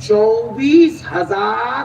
24,000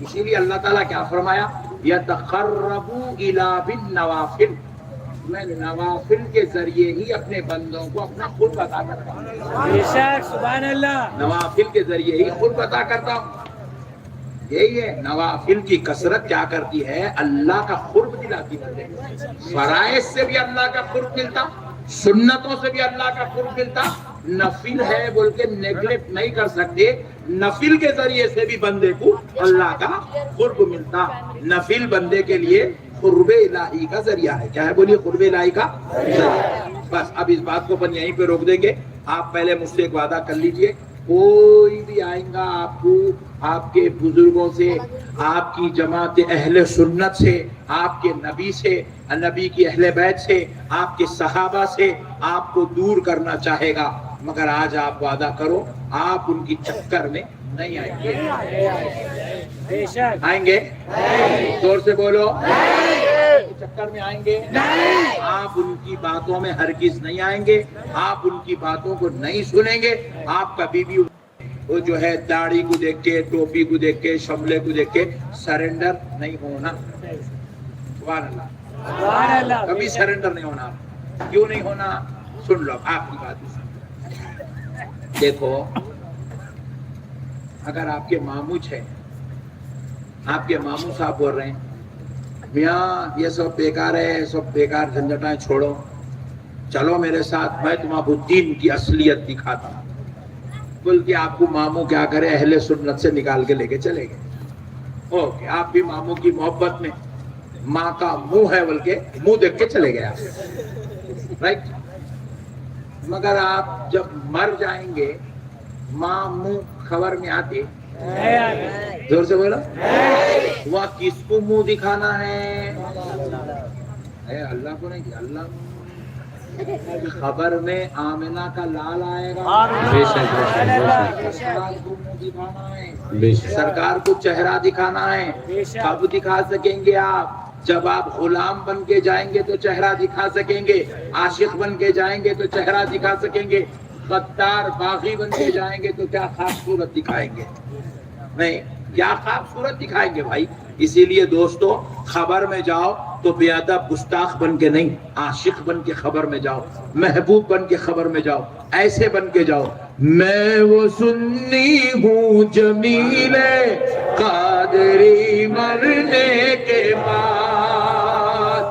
اسی لیے اللہ تعالیٰ کیا فرمایا؟ یتقربوا الی بالنوافل، میں نوافل کے ذریعے ہی اپنے بندوں کو اپنا قرب عطا کرتا ہوں۔ بے شک، سبحان اللہ۔ نوافل کے ذریعے ہی قرب عطا کرتا ہوں۔ یہی ہے، نوافل کی کثرت کیا کرتی ہے؟ اللہ کا قرب دلاتی ہے۔ فرائض سے بھی اللہ کا قرب ملتا، سنتوں سے بھی اللہ کا قرب ملتا۔ نفل ہے بول کے نیگلیکٹ نہیں کر سکتے، نفل کے ذریعے سے بھی بندے کو اللہ کا قرب ملتا۔ نفل بندے کے لیے قرب الہی کا ذریعہ ہے۔ کیا ہے بولیے؟ قرب الہی کا ذریعہ۔ بس اب اس بات کو اپن یہیں پہ روک دیں گے۔ آپ پہلے مجھ سے ایک وعدہ کر لیجئے، کوئی بھی آئیں گا آپ کو آپ کے بزرگوں سے، آپ کی جماعت اہل سنت سے، آپ کے نبی سے، نبی کی اہل بیت سے، آپ کے صحابہ سے آپ کو دور کرنا چاہے گا، مگر آج آپ وعدہ کرو آپ ان کی چکر میں نہیں آئیں گے۔ بے شک، آئیں گے؟ زور سے بولو، چکر میں آئیں گے؟ آپ ان کی باتوں میں ہرگز نہیں آئیں گے، آپ ان کی باتوں کو نہیں سنیں گے۔ آپ کبھی بھی وہ جو ہے داڑھی کو دیکھ کے، ٹوپی کو دیکھ کے، شملے کو دیکھ کے سرنڈر نہیں ہونا۔ سبحان اللہ، سبحان اللہ۔ کبھی سرنڈر نہیں ہونا۔ کیوں نہیں ہونا؟ سن لو آپ کی بات سن۔ دیکھو، اگر آپ کے ماموں ہے، آپ کے ماموں صاحب بول رہے ہیں میاں یہ سب بیکار ہے، سب بیکار جھنجھٹائیں چھوڑو، چلو میرے ساتھ، میں تم آپ دین کی اصلیت دکھاتا ہوں، بول کے آپ کو ماموں کیا کرے؟ اہل سنت سے نکال کے لے کے چلے گئے۔ اوکے، آپ بھی ماموں کی محبت میں ماں کا منہ ہے بول کے منہ دیکھ کے چلے گیا، رائٹ؟ مگر آپ جب مر جائیں گے ماں منہ خبر میں آتی؟ زور سے بولو، وہ کس کو منہ دکھانا ہے؟ اللہ کو نہیں، اللہ خبر میں آمنہ کا لال آئے گا، سرکار کو چہرہ دکھانا ہے۔ کب دکھا سکیں گے آپ؟ جب آپ غلام بن کے جائیں گے تو چہرہ دکھا سکیں گے، عاشق بن کے جائیں گے تو چہرہ دکھا سکیں گے، غدار باغی بن کے جائیں گے تو کیا خوبصورت دکھائیں گے؟ نہیں، کیا خوبصورت دکھائیں گے بھائی۔ اسی لیے دوستو، خبر میں جاؤ تو بے ادب گستاخ بن کے نہیں، عاشق بن کے خبر میں جاؤ، محبوب بن کے خبر میں جاؤ، ایسے بن کے جاؤ، میں وہ سنی ہوں جمیل قادری مرنے کے بعد،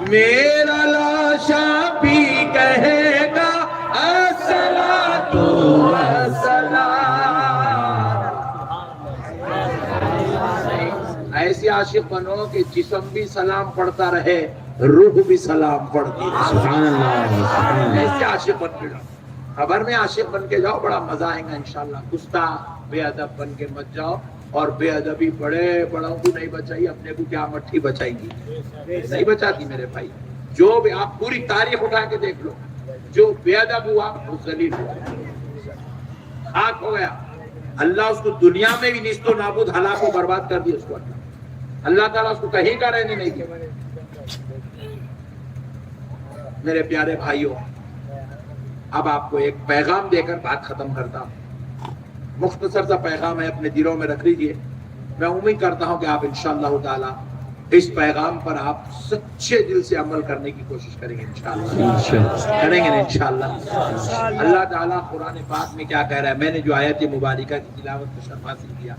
میرا لاشا بھی کہے گا الصلاۃ والسلام۔ ایسے عاشق بنو کہ جسم بھی سلام پڑھتا رہے، روح بھی سلام پڑھتی رہے۔ سبحان اللہ، ایسے عاشق بن کے جاؤ، خبر میں عاشق بن کے جاؤ، بڑا مزہ آئے گا انشاءاللہ۔ گستاخ بے ادب بن کے مت جاؤ، اور بے ادبی بڑوں کو نہیں بچائی، اپنے کو کیا مٹھی بچائے گی؟ نہیں بچاتی میرے بھائی۔ جو بھی آپ پوری تاریخ اٹھا کے دیکھ لو، جو بے ادب ہوا وہ ذلیل ہوا، خاک ہو گیا۔ اللہ اس کو دنیا میں بھی نیست و نابود، ہلاک و برباد کر دیا اس کو۔ اللہ تعالیٰ اس کو کہیں کا رہنے نہیں دیا۔ میرے پیارے بھائیوں، اب آپ کو ایک پیغام دے کر بات ختم کرتا ہوں۔ مختصر سا پیغام ہے، اپنے دلوں میں رکھ لیجئے۔ میں امید کرتا ہوں کہ آپ انشاءاللہ تعالی اس پیغام پر آپ سچے دل سے عمل کرنے کی کوشش کریں گے انشاءاللہ، کریں گے انشاءاللہ۔ اللہ تعالیٰ قرآن پاک میں کیا کہہ رہا ہے؟ میں نے جو آیت مبارکہ کی تلاوت کو شرف حاصل کیا،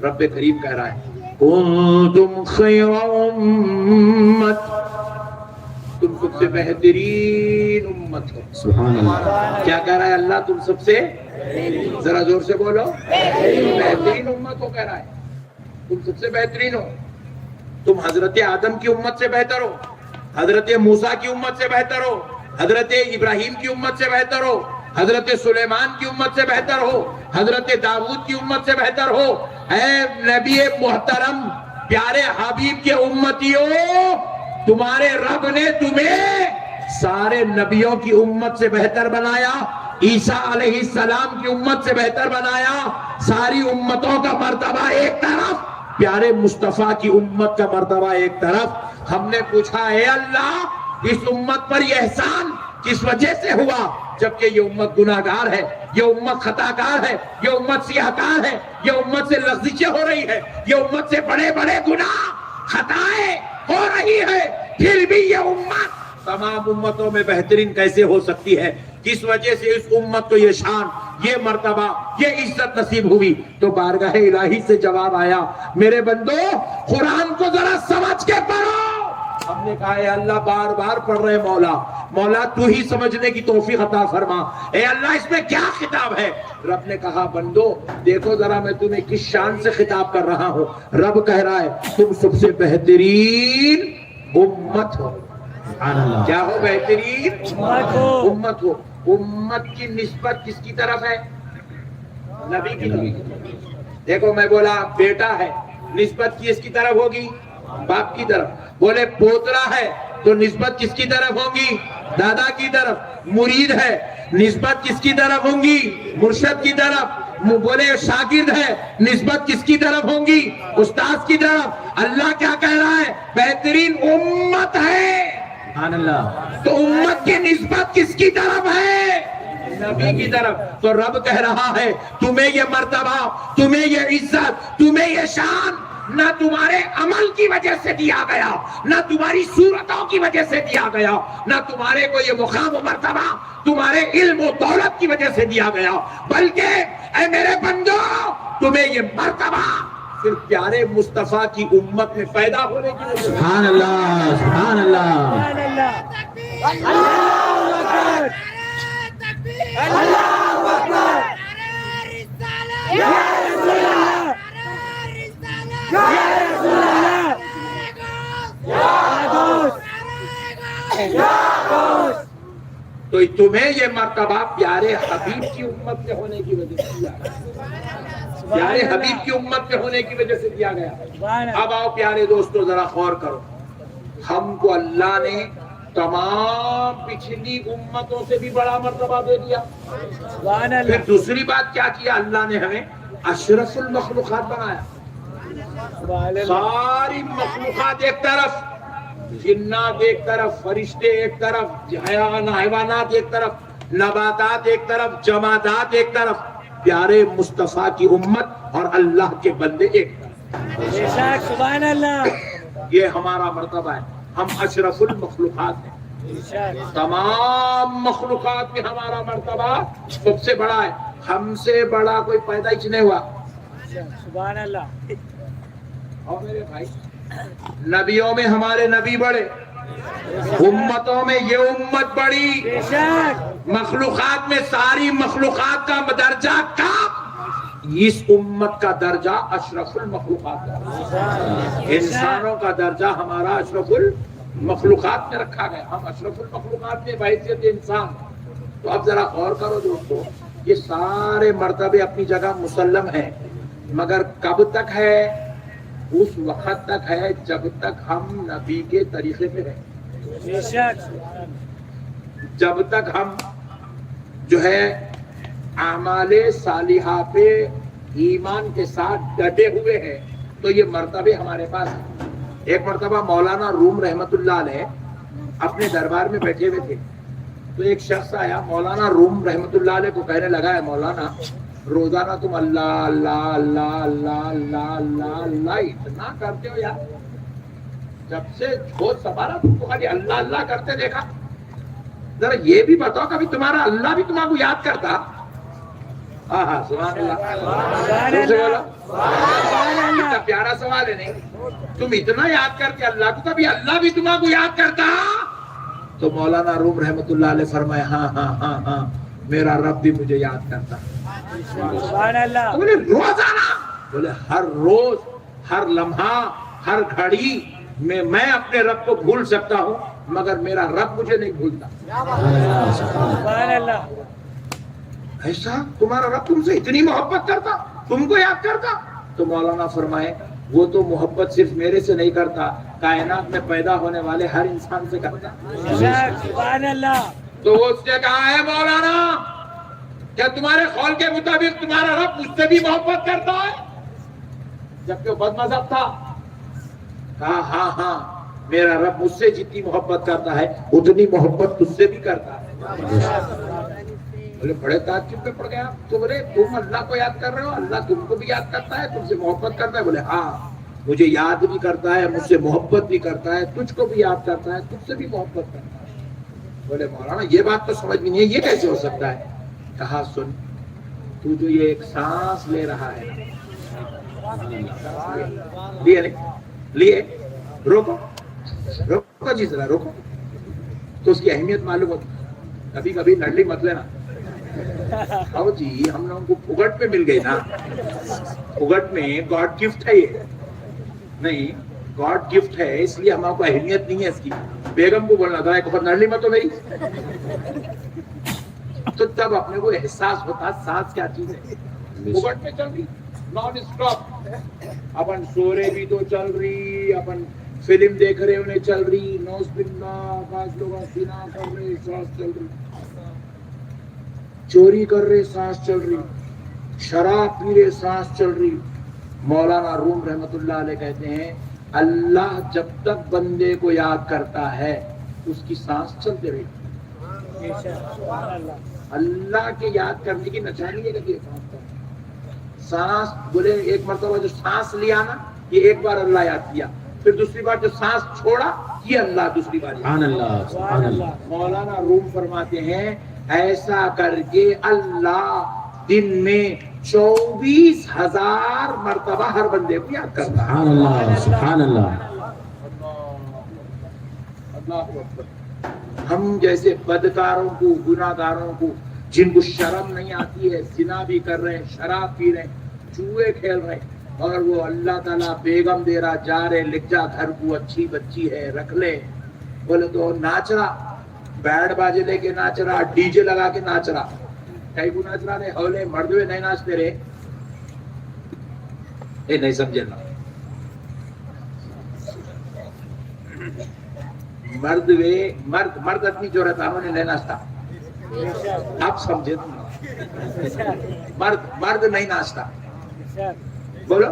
رب کریم کہہ رہا ہے کنتم خیر امت، تم سب سے بہترین امت ہو۔ سبحان اللہ، کیا کہہ رہا ہے اللہ؟ تم سب سے، ذرا زور سے بولو، بہترین امت ہو، کہہ رہا ہے تم سب سے بہترین ہو۔ تم حضرت آدم کی امت سے بہتر ہو، حضرت موسیٰ کی امت سے بہتر ہو، حضرت ابراہیم کی امت سے بہتر ہو، حضرت سلیمان کی امت سے بہتر ہو، حضرت داؤد کی امت سے بہتر ہو۔ اے نبی محترم، پیارے حبیب کے امتیوں، تمہارے رب نے تمہیں سارے نبیوں کی امت سے بہتر بنایا، عیسیٰ علیہ السلام کی امت سے بہتر بنایا۔ ساری امتوں کا مرتبہ ایک طرف، پیارے مصطفیٰ کی امت کا مرتبہ ایک طرف۔ ہم نے پوچھا اے اللہ، اس امت پر یہ احسان کس وجہ سے ہوا؟ جبکہ یہ امت گناہگار ہے، یہ امت خطاکار ہے، یہ امت سیاہکار ہے، یہ امت سے لغزشیں ہو رہی ہے، یہ امت سے بڑے بڑے گناہ خطائیں ہو رہی ہے، پھر بھی یہ امت تمام امتوں میں بہترین کیسے ہو سکتی ہے؟ کس وجہ سے اس امت کو یہ شان، یہ مرتبہ، یہ عزت نصیب ہوئی؟ تو بارگاہ الہی سے جواب آیا، میرے بندو قرآن کو ذرا سمجھ کے پڑھو۔ ہم نے کہا اے اللہ بار بار پڑھ رہے مولا، مولا تو ہی سمجھنے کی توفیق عطا فرما، اے اللہ اس میں کیا خطاب ہے؟ رب نے کہا بندو دیکھو ذرا میں تمہیں کس شان سے خطاب کر رہا ہوں۔ رب کہہ رہا ہے تم سب سے بہترین امت ہو۔ کیا ہو؟ بہترین امت ہو۔ امت کی نسبت کس کی طرف ہے؟ نبی کی طرف۔ دیکھو میں بولا بیٹا ہے، نسبت کس کی طرف ہوگی؟ باپ کی طرف۔ بولے پوترا ہے تو نسبت کس کی طرف ہوگی؟ دادا کی طرف۔ مرید ہے نسبت کس کی طرف ہوں گی؟ مرشد کی طرف۔ بولے شاگرد ہے نسبت کس کی طرف ہوں گی؟ استاد کی طرف۔ اللہ کیا کہہ رہا ہے؟ بہترین امت ہے۔ تو امت کی نسبت کس کی طرف ہے؟ نبی کی طرف۔ تو رب کہہ رہا ہے تمہیں یہ مرتبہ، تمہیں یہ عزت، تمہیں یہ شان نہ تمہارے عمل کی وجہ سے دیا گیا، نہ تمہاری صورتوں کی وجہ سے دیا گیا، نہ تمہارے کو یہ مقام و مرتبہ تمہارے علم و دولت کی وجہ سے دیا گیا، بلکہ اے میرے بندو تمہیں یہ مرتبہ صرف پیارے مصطفیٰ کی امت میں پیدا ہونے کی وجہ سے۔ سبحان اللہ، سبحان اللہ، سبحان اللہ، اللہ اکبر، اللہ اکبر، یا رسول اللہ، یا رسول اللہ، یا دوست، یا دوست۔ تو تمہیں یہ مرتبہ پیارے حبیب کی امت میں ہونے کی وجہ سے دیا گیا، پیارے حبیب کی امت میں ہونے کی وجہ سے دیا گیا۔ اب آؤ پیارے دوستو ذرا غور کرو، ہم کو اللہ نے تمام پچھلی امتوں سے بھی بڑا مرتبہ دے دیا۔ سبحان اللہ، پھر دوسری بات کیا کیا؟ اللہ نے ہمیں اشرف المخلوقات بنایا۔ سبحان اللہ، ساری مخلوقات ایک طرف، جنات ایک طرف، فرشتے ایک طرف، حیوانات ایک طرف، نباتات ایک طرف، جمادات ایک طرف، پیارے مصطفیٰ کی امت اور اللہ کے بندے ایک طرف۔ بے شک، سبحان اللہ، یہ ہمارا مرتبہ ہے، ہم اشرف المخلوقات ہیں۔ بے شک، تمام مخلوقات میں ہمارا مرتبہ سب سے بڑا ہے، ہم سے بڑا کوئی پیدائش نہیں ہوا۔ سبحان اللہ، اور میرے بھائی نبیوں میں ہمارے نبی بڑے، امتوں میں یہ امت بڑی، بے شک، مخلوقات میں ساری مخلوقات کا درجہ کم، اس امت کا درجہ اشرف المخلوقات کا، انسانوں کا درجہ ہمارا اشرف المخلوقات میں رکھا گیا، ہم اشرف المخلوقات میں بحیثیت انسان۔ تو اب ذرا غور کرو دوستو، یہ سارے مرتبے اپنی جگہ مسلم ہیں، مگر کب تک ہے؟ اس وقت تک ہے جب تک ہم نبی کے طریقے پہ رہیں، بے شک، جب تک ہم جو ہے اعمال صالحہ پہ ایمان کے ساتھ ڈٹے ہوئے ہیں تو یہ مرتبے ہمارے پاس ہیں۔ ایک مرتبہ مولانا روم رحمت اللہ علیہ اپنے دربار میں بیٹھے ہوئے تھے، تو ایک شخص آیا، مولانا روم رحمت اللہ علیہ کو کہنے لگا ہے مولانا روزانہ تم اللہ اللہ اللہ اللہ اللہ اللہ اللہ اتنا کرتے ہو یار، جب سے چھوٹ سوارا تم کو خالی اللہ اللہ کرتے دیکھا، ذرا یہ بھی بتاؤ کبھی تمہارا اللہ بھی تمہارے کو یاد کرتا؟ ہاں ہاں سبحان اللہ، سبحان سے بولا اللہ، اتنا پیارا سوال ہے نہیں؟ تم اتنا یاد کرتے اللہ کو، کبھی اللہ بھی تمہارے کو یاد کرتا؟ تو مولانا روم رحمت اللہ علیہ فرمائے ہاں ہاں ہاں ہاں میرا رب بھی مجھے یاد کرتا۔ سبحان اللہ، تو بولے روزانہ؟ بولے ہر روز، ہر لمحہ، ہر گھڑی میں اپنے رب کو بھول سکتا ہوں مگر میرا رب مجھے نہیں بھولتا۔ سبحان اللہ، ایسا تمہارا رب تم سے اتنی محبت کرتا، تم کو یاد کرتا؟ تو مولانا فرمائے وہ تو محبت صرف میرے سے نہیں کرتا، کائنات میں پیدا ہونے والے ہر انسان سے کرتا۔ سبحان اللہ، تو وہ اس نے کہا ہے مولانا کیا تمہارے قول کے مطابق تمہارا رب مجھ سے بھی محبت کرتا ہے؟ جبکہ وہ بد مذہب تھا، کہا ہاں ہاں میرا رب مجھ سے جتنی محبت کرتا ہے اتنی محبت تجھ سے بھی کرتا ہے۔ بولے بڑے تعجب میں پڑ گیا. تو بولے تم اللہ کو یاد کر رہے ہو, اللہ تم کو بھی یاد کرتا ہے, تم سے محبت کرتا ہے. بولے ہاں مجھے یاد بھی کرتا ہے, مجھ سے محبت بھی کرتا ہے, تجھ کو بھی یاد کرتا ہے, تجھ سے بھی محبت کرتا ہے. بولے مولانا یہ بات تو سمجھ میں نہیں ہے, یہ کیسے ہو سکتا ہے؟ کہا سن, تو جو یہ ایک سانس لے رہا ہے, لیے روکو روکو جی ذرا روکو, تو اس کی اہمیت معلوم ہوتی. کبھی کبھی نڈلی مت لینا. آؤ جی ہم لوگوں کو پھگٹ میں مل گئی نا, پھگٹ میں گاڈ گفٹ ہے, یہ نہیں گاڈ گفٹ ہے, اس لیے ہمارے کو اہمیت نہیں ہے اس کی. بیگم کو بولنا تھا ایک وقت نڈلی مت ہو گئی, تو تب اپنے کو احساس ہوتا سانس کیا چیز ہے. پھگٹ میں چل رہی نان اسٹاپ, اپن سو رہے بھی تو چل رہی, اپن فلم دیکھ رہے انہیں چل رہی, نوز بننا بعض لوگ سینا کر رہے سانس چل رہی, چوری کر رہے سانس چل رہی, شراب پی رہے سانس چل رہی. مولانا روم رحمت اللہ علیہ کہتے ہیں اللہ جب تک بندے کو یاد کرتا ہے اس کی سانس چلتے رہی. اللہ کے یاد کرنے کی نشانی ہے کہ سانس, بولے ایک مرتبہ جو سانس لیا نا یہ ایک بار اللہ یاد کیا, پھر دوسری بار جو سانس چھوڑا یہ اللہ دوسری بار. سبحان اللہ, سبحان اللہ. مولانا روم فرماتے ہیں ایسا کر کے اللہ دن میں 24,000 مرتبہ ہر بندے کو یاد کرتا ہے. سبحان اللہ, سبحان اللہ. اللہ اکبر. ہم جیسے بدکاروں کو, گناہگاروں کو, جن کو شرم نہیں آتی ہے, زنا بھی کر رہے ہیں, شراب پی رہے ہیں, جوئے کھیل رہے ہیں, اور وہ اللہ تعالیٰ بیگم دے رہا, جا رہے لکھ جا گھر کو, اچھی بچی ہے رکھ لے. بولے تو ناچ رہا, بیڈ باجے لے کے ناچ رہا, ڈی جے لگا کے ناچ رہا. کئی کو ناچ رہا, ہولے مرد ہوئے نہیں ناچتے رہے. اے نہیں سمجھے نا, مرد وے مرد آدمی جو رہتا انہوں نے نہیں ناچتا. آپ سمجھے مرد نہیں ناچتا. بولو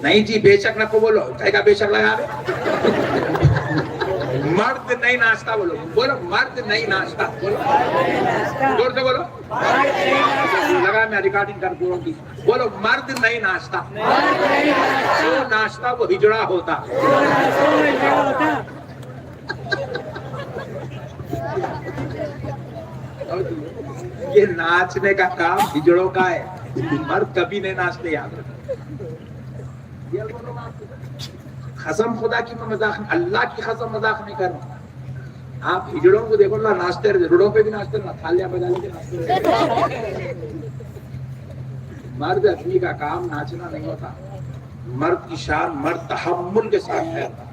نہیں جی بے شک نہ کو بولو, کہے گا بے شک لگا مرد نہیں ناچتا. بولو بولو مرد نہیں ناچتا. بولو زور سے بولو, لگا میں ریکارڈنگ کر دوں گی. بولو مرد نہیں ناچتا. جو ناچتا وہ ہجڑا ہوتا. یہ ناچنے کا کام ہجڑوں کا ہے, مرد کبھی نہیں ناچتے. یاد رکھو, قسم خدا کی میں مذاق, اللہ کی قسم مذاق نہیں کر رہا. آپ ہجڑوں کو دیکھو اللہ ناچتے رہتے, روڈوں پہ بھی ناچتے رہنا, تھالیاں بجانے کے ناچتے رہتے. مرد آدمی کا کام ناچنا نہیں ہوتا. مرد کی شان, مرد تحمل کے ساتھ ٹھہرتا,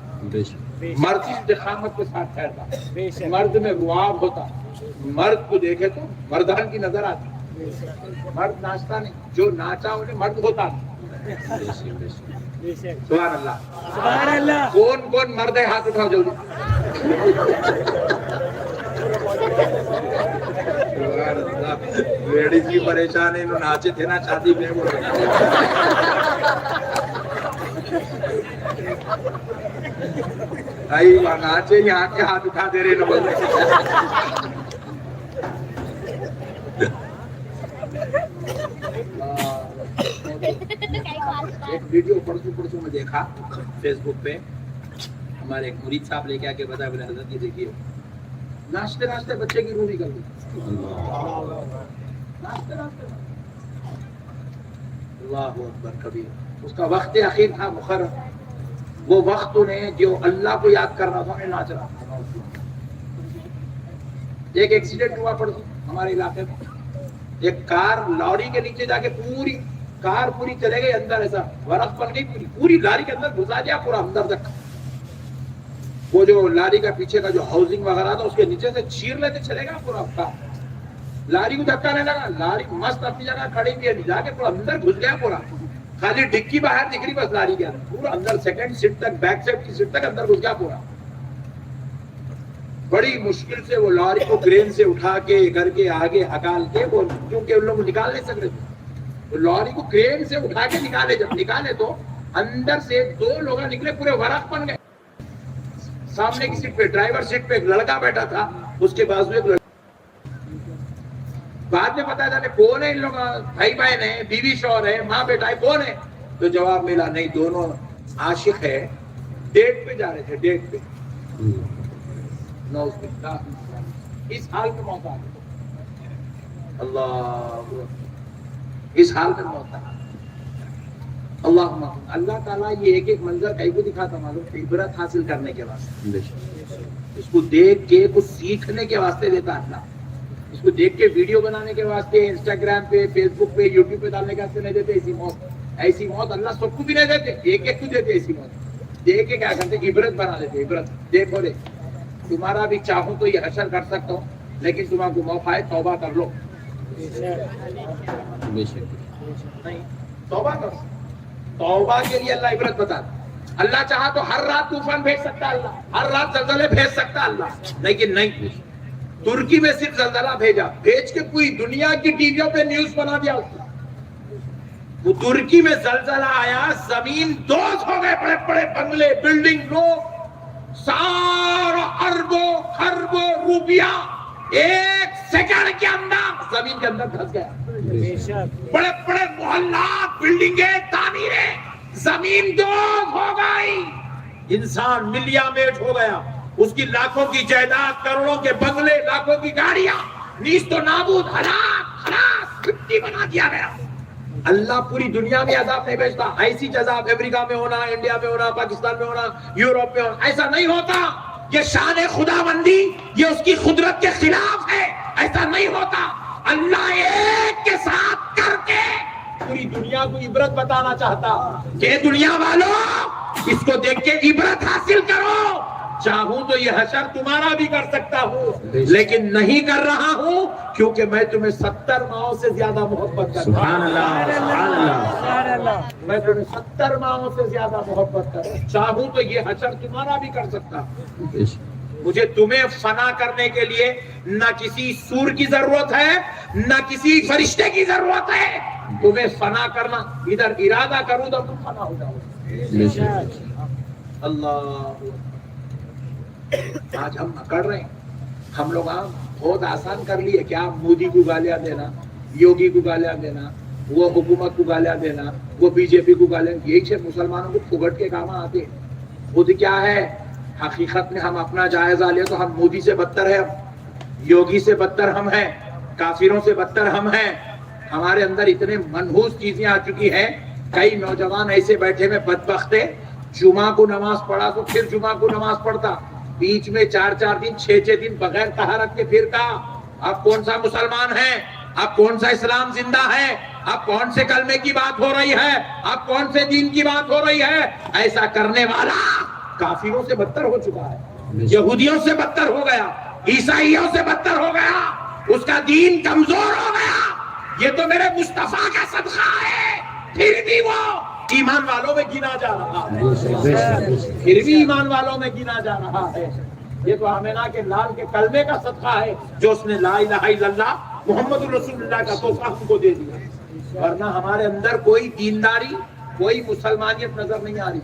مرد استقامت کے ساتھ ٹھہرتا, مرد میں رواب ہوتا. مرد کو دیکھے تو مردان کی نظر آتی. مرد ناچتا نہیں, جو ناچا انہیں مرد ہوتا نہیں. سبحان اللہ, سبحان اللہ. کون کون مرد ہے ہاتھ اٹھاؤ جلدی. لیڈیز بھی پریشان ہے, انہوں ناچے تھے نا شادی میں. ناچے یہاں کے ہاتھ اٹھا دے رہے نا. ایک ویڈیو پرسوں میں دیکھا فیس بک پہ, ہمارے ایک مرید صاحب لے کے آ کے بتایا, بولے حضرت یہ دیکھیے ناچتے ناچتے بچے کی روح نکل گئی. ناچتے ناچتے اللہ اکبر کبیر. اس کا وقت اخیر تھا مقرر, وہ وقت انہیں جو اللہ کو یاد کر رہا تھا انہیں ناچ رہا. ایک ایکسیڈنٹ ہوا پڑتی ہمارے علاقے میں, ایک کار لاری کے نیچے جا کے پوری کار پوری چلے گئی اندر, ایسا ورق بن گئی, پوری لاری کے اندر گھسا دیا پورا اندر تک. وہ جو لاری کا پیچھے کا جو ہاؤسنگ وغیرہ تھا اس کے نیچے سے چیر لیتے چلے گا پورا کار. لاری کو دھکا نہیں لگا, لاری مست اپنی جگہ کھڑی بھی جا کے پورا اندر گھس گیا پورا. خالی ڈگی باہر دکھ رہی بس لاری کے اندر, پورا اندر سیکنڈ سیٹ تک, بیک سیٹ کی سیٹ تک اندر گھس گیا پورا. بڑی مشکل سے وہ لاری کو کرین سے اٹھا کے گھر کے آگے ہکال کے, وہ کیونکہ ان لوگ نکال نہیں سک رہے تھے, لاری کو کرین سے اٹھا کے نکالے. جب نکالے تو اندر سے 2 لوگ نکلے, پورے ورق بن گئے. سامنے کی سیٹ پہ, ڈرائیور سیٹ پہ ایک لڑکا بیٹھا تھا, اس کے بازو ایک بعد میں پتا چلے کون ہے ان لوگ, بھائی بہن ہے, بیوی شوہر ہے, ماں بیٹا ہے, کون ہے؟ تو جواب ملا نہیں, دونوں عاشق ہے, ڈیٹ پہ جا رہے تھے, ڈیٹ پہ. نعوذ باللہ, اس حال میں موت آ گئی. اللہ, اس حال میں موت آ گئی. اللہ تعالیٰ یہ ایک ایک منظر کئی کو دکھاتا معلوم, عبرت حاصل کرنے کے واسطے, اس کو دیکھ کے کچھ سیکھنے کے واسطے دیتا اللہ. اس کو دیکھ کے ویڈیو بنانے کے واسطے, انسٹاگرام پہ, فیس بک پہ, یوٹیوب پہ ڈالنے کے واسطے نہیں دیتے. ایسی موت اللہ سب کو بھی نہیں دیتے, ایک ایک کو دیتے. ایسی موت دیکھ کے کیا کرتے, عبرت بنا دیتے. عبرت دیکھو رے, تمہارا بھی چاہوں تو یہ حشر کر سکتا ہوں, لیکن تمہارا کو موقع ہے, توبہ کر لو. نہیں, توبہ کر. توبہ کے لیے اللہ عبرت بتا. اللہ چاہا تو ہر رات طوفان بھیج سکتا اللہ, ہر رات زلزلے بھیج سکتا اللہ, لیکن نہیں. ترکی میں صرف زلزلہ بھیجا, بھیج کے پوری دنیا کی ٹی ویوں پہ نیوز بنا دیا اس نے. وہ ترکی میں زلزلہ آیا, زمین دوز ہو گئے, بڑے بڑے بنگلے, بلڈنگ, لوگ, سارا اربوں خربوں روپیہ ایک سیکنڈ کے اندر زمین کے اندر دھس گیا. بڑے بڑے محلات, بلڈنگیں, تعمیریں, زمین دوز ہو گئی. انسان ملیا میٹ ہو گیا, اس کی لاکھوں کی جائیداد, کروڑوں کے بنگلے, لاکھوں کی گاڑیاں نیست و نابود, ہلاک ہلاک مٹی بنا دیا گیا. اللہ پوری دنیا میں عذاب نہیں بھیجتا. ایسی عذاب امریکہ میں ہونا, انڈیا میں ہونا, پاکستان میں ہونا, یوروپ میں ہونا, ایسا نہیں ہوتا. یہ شان خداوندی, یہ اس کی قدرت کے خلاف ہے, ایسا نہیں ہوتا. اللہ ایک کے ساتھ کر کے پوری دنیا کو عبرت بتانا چاہتا کہ دنیا والوں اس کو دیکھ کے عبرت حاصل کرو. چاہوں تو یہ حشر تمہارا بھی کر سکتا ہوں, لیکن نہیں کر رہا ہوں کیونکہ میں تمہیں 70 ماہوں سے زیادہ محبت کرتا ہوں. سبحان اللہ, سبحان اللہ. میں تمہیں 70 ماہوں سے زیادہ محبت کرتا ہوں. چاہوں تو یہ حشر تمہارا بھی کر سکتا ہوں. مجھے تمہیں فنا کرنے کے لیے نہ کسی سور کی ضرورت ہے, نہ کسی فرشتے کی ضرورت ہے. تمہیں فنا کرنا, ادھر ارادہ کروں تو تم فنا ہو جاؤ. اللہ, آج ہم کر رہے ہیں, ہم لوگ بہت آسان کر لیے. کیا مودی کو گالیاں دینا, یوگی کو گالیاں دینا, وہ حکومت کو گالیاں دینا, وہ بی جے پی کو گالیاں, یہی سے مسلمانوں کو پھگٹ کے کام آتے. خود کیا ہے حقیقت میں, ہم اپنا جائزہ لیں تو ہم مودی سے بدتر ہے, یوگی سے بدتر ہم ہیں, کافروں سے بدتر ہم ہیں. ہمارے اندر اتنے منحوس چیزیں آ چکی ہیں. کئی نوجوان ایسے بیٹھے میں بدبخت ہے, جمعہ کو نماز پڑھا تو پھر جمعہ کو نماز پڑھتا, بیچ میں 4 دن 6 دن بغیر طہارت کے پھرتا. آپ کون سا مسلمان ہیں, آپ کون سا اسلام زندہ ہے, آپ کون سے کلمے کی بات ہو رہی ہے, آپ کون سے دین کی بات ہو رہی ہے. ایسا کرنے والا کافروں سے بدتر ہو چکا ہے, یہودیوں سے بدتر ہو گیا, عیسائیوں سے بدتر ہو گیا, اس کا دین کمزور ہو گیا. یہ تو میرے مصطفیٰ کا صدقہ ہے, پھر بھی وہ ایمان والوں میں گنا جا رہا ہے, پھر بھی ایمان والوں میں گنا جا رہا ہے. یہ تو آمینہ کے لال کے کلمے کا صدقہ ہے جو اس نے لا الہ الا اللہ محمد رسول اللہ کا تحفہ ہم کو دے دیا. ورنہ ہمارے اندر کوئی دینداری, کوئی مسلمانیت نظر نہیں آ رہی.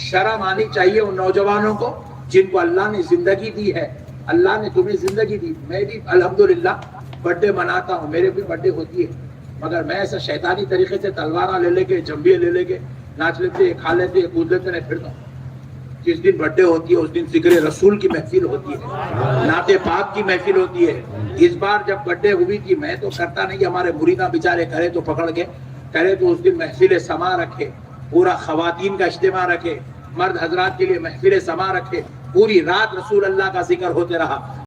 شرم آنی چاہیے ان نوجوانوں کو جن کو اللہ نے زندگی دی ہے. اللہ نے تمہیں زندگی دی. میں بھی الحمدللہ برتھ ڈے مناتا ہوں, میرے بھی برتھ ڈے ہوتی ہے, مگر میں ایسا شیطانی طریقے سے تلوارہ لے کے, جمبیے لے کے ناچ لیتے, کھا لیتے, کود لیتے نہیں پھرتا ہوں. جس دن برتھ ڈے ہوتی ہے اس دن ذکر رسول کی محفل ہوتی ہے, نعت پاک کی محفل ہوتی ہے. اس بار جب برتھ ڈے ہوئی تھی, میں تو کرتا نہیں, ہمارے مریداں بیچارے کرے تو پکڑ کے کرے تو اس دن محفل سما رکھے, پورا خواتین کا اجتماع رکھے, مرد حضرات کے لیے محفل سما رکھے, پوری رات رسول اللہ کا ذکر ہوتے رہا.